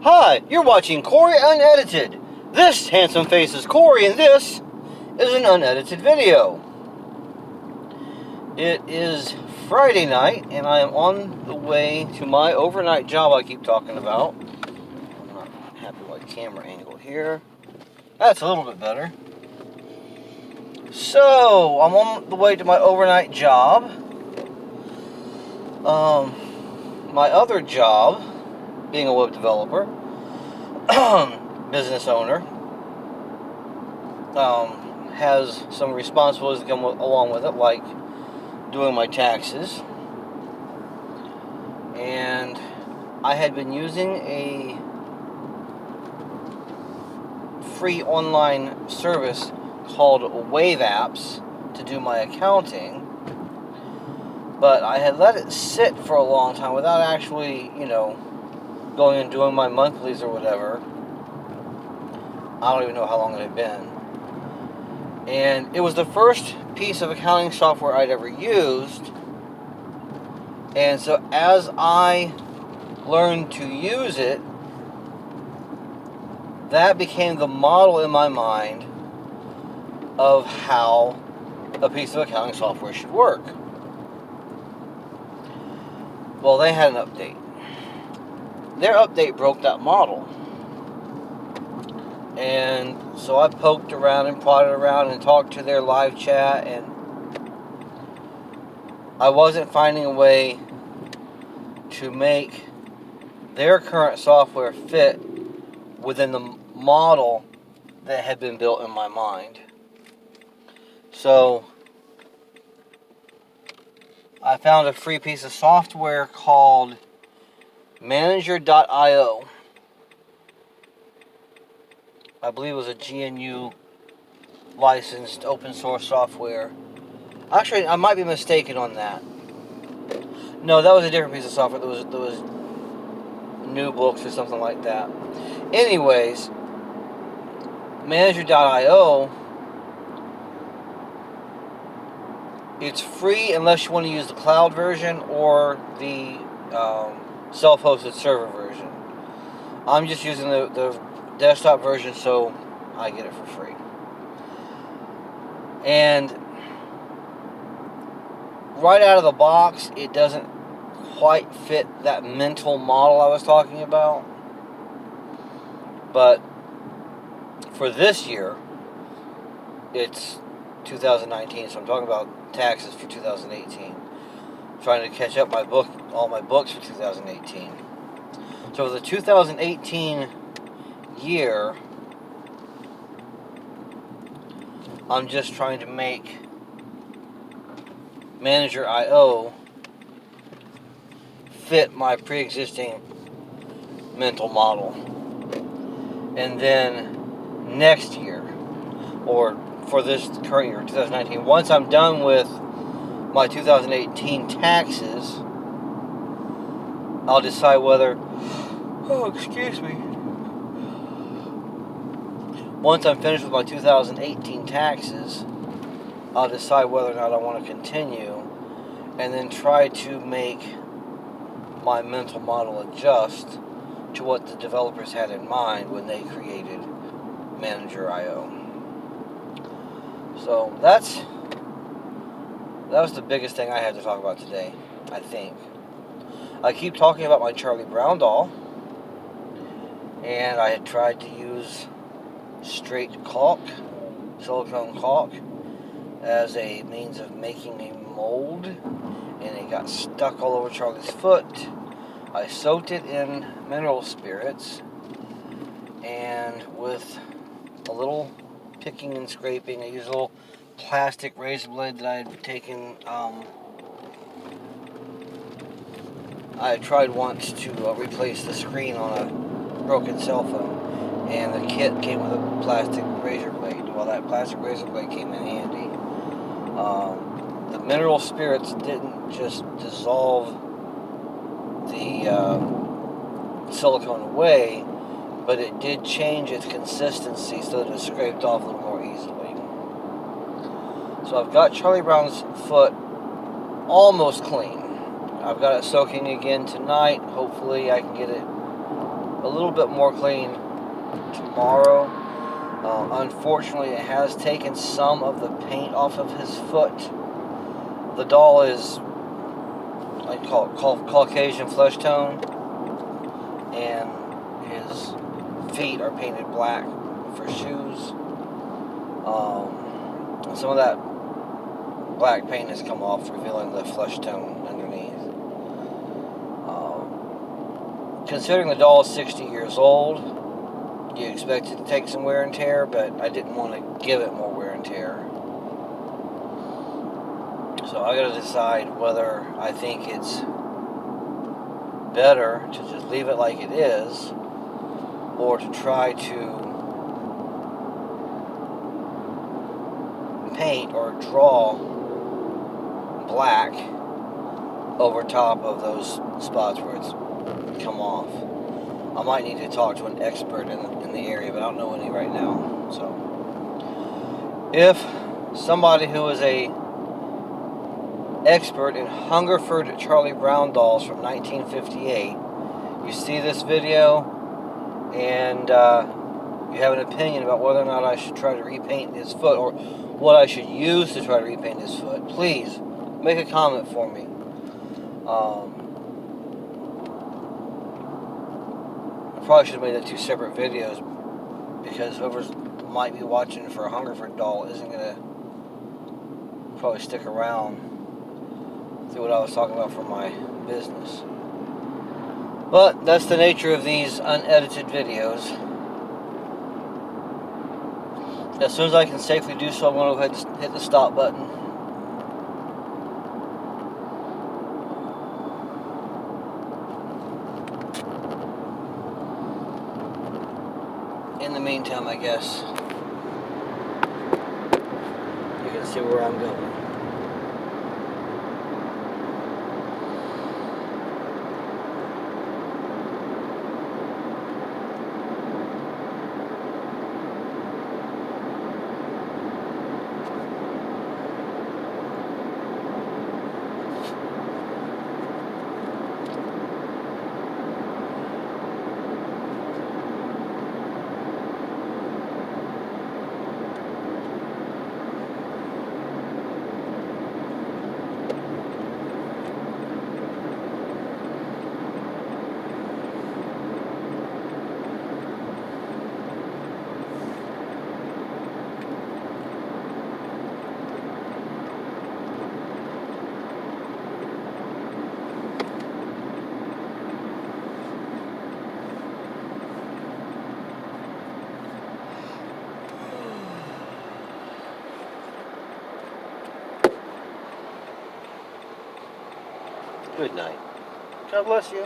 Hi, you're watching Corey Unedited. This handsome face is Corey, and this is an unedited video. It is Friday night, and I am on the way to my overnight job I keep talking about. I'm not happy with my camera angle here. That's a little bit better. So, I'm on the way to my overnight job. My other job, being a web developer, business owner, has some responsibilities that come along with it, like doing my taxes. And I had been using a free online service called Waveapps to do my accounting, but I had let it sit for a long time without actually, going and doing my monthlies or whatever. I don't even know how long it had been. And it was the first piece of accounting software I'd ever used. And so as I learned to use it, that became the model in my mind of how a piece of accounting software should work. Well, they had an update. Their update broke that model. And so I poked around and prodded around and talked to their live chat, and I wasn't finding a way to make their current software fit within the model that had been built in my mind. So I found a free piece of software called Manager.io. I believe it was a GNU licensed open source software. Actually, I might be mistaken on that. No, that was a different piece of software. There was new books or something like that. Anyways, Manager.io, it's free unless you want to use the cloud version or the self-hosted server version. I'm just using the desktop version, so I get it for free. And right out of the box, it doesn't quite fit that mental model I was talking about. But for this year, it's 2019, so I'm talking about taxes for 2018. I'm trying to catch up all my books for 2018. So for the 2018 year, I'm just trying to make Manager.io fit my pre-existing mental model. And then next year, or for this current year, 2019, once I'm done with my 2018 taxes, I'll decide whether, once I'm finished with my 2018 taxes, I'll decide whether or not I want to continue, and then try to make my mental model adjust to what the developers had in mind when they created Manager.io. So that was the biggest thing I had to talk about today, I think. I keep talking about my Charlie Brown doll, and I had tried to use straight caulk, silicone caulk, as a means of making a mold, and it got stuck all over Charlie's foot. I soaked it in mineral spirits, and with a little picking and scraping, I used a little plastic razor blade that I had taken. I tried once to replace the screen on a broken cell phone, and the kit came with a plastic razor blade. Well, that plastic razor blade came in handy. The mineral spirits didn't just dissolve the silicone away, but it did change its consistency so that it scraped off a little more easily. So I've got Charlie Brown's foot almost clean. I've got it soaking again tonight. Hopefully I can get it a little bit more clean tomorrow. Unfortunately, it has taken some of the paint off of his foot. The doll is, I call it Caucasian flesh tone, and his feet are painted black for shoes. Some of that black paint has come off, revealing the flesh tone underneath. Considering the doll is 60 years old, you expect it to take some wear and tear, but I didn't want to give it more wear and tear. So I gotta decide whether I think it's better to just leave it like it is, or to try to paint or draw black over top of those spots where it's come off. I might need to talk to an expert in the area, but I don't know any right now. So if somebody who is a expert in Hungerford Charlie Brown dolls from 1958, you see this video and you have an opinion about whether or not I should try to repaint his foot, or what I should use to try to repaint his foot, please make a comment for me. I probably should have made that 2 separate videos, because whoever might be watching for a Hungerford doll isn't going to probably stick around through what I was talking about for my business. But that's the nature of these unedited videos. As soon as I can safely do so, I'm going to go ahead and hit the stop button. In the meantime, I guess you can see where I'm going. Good night. God bless you.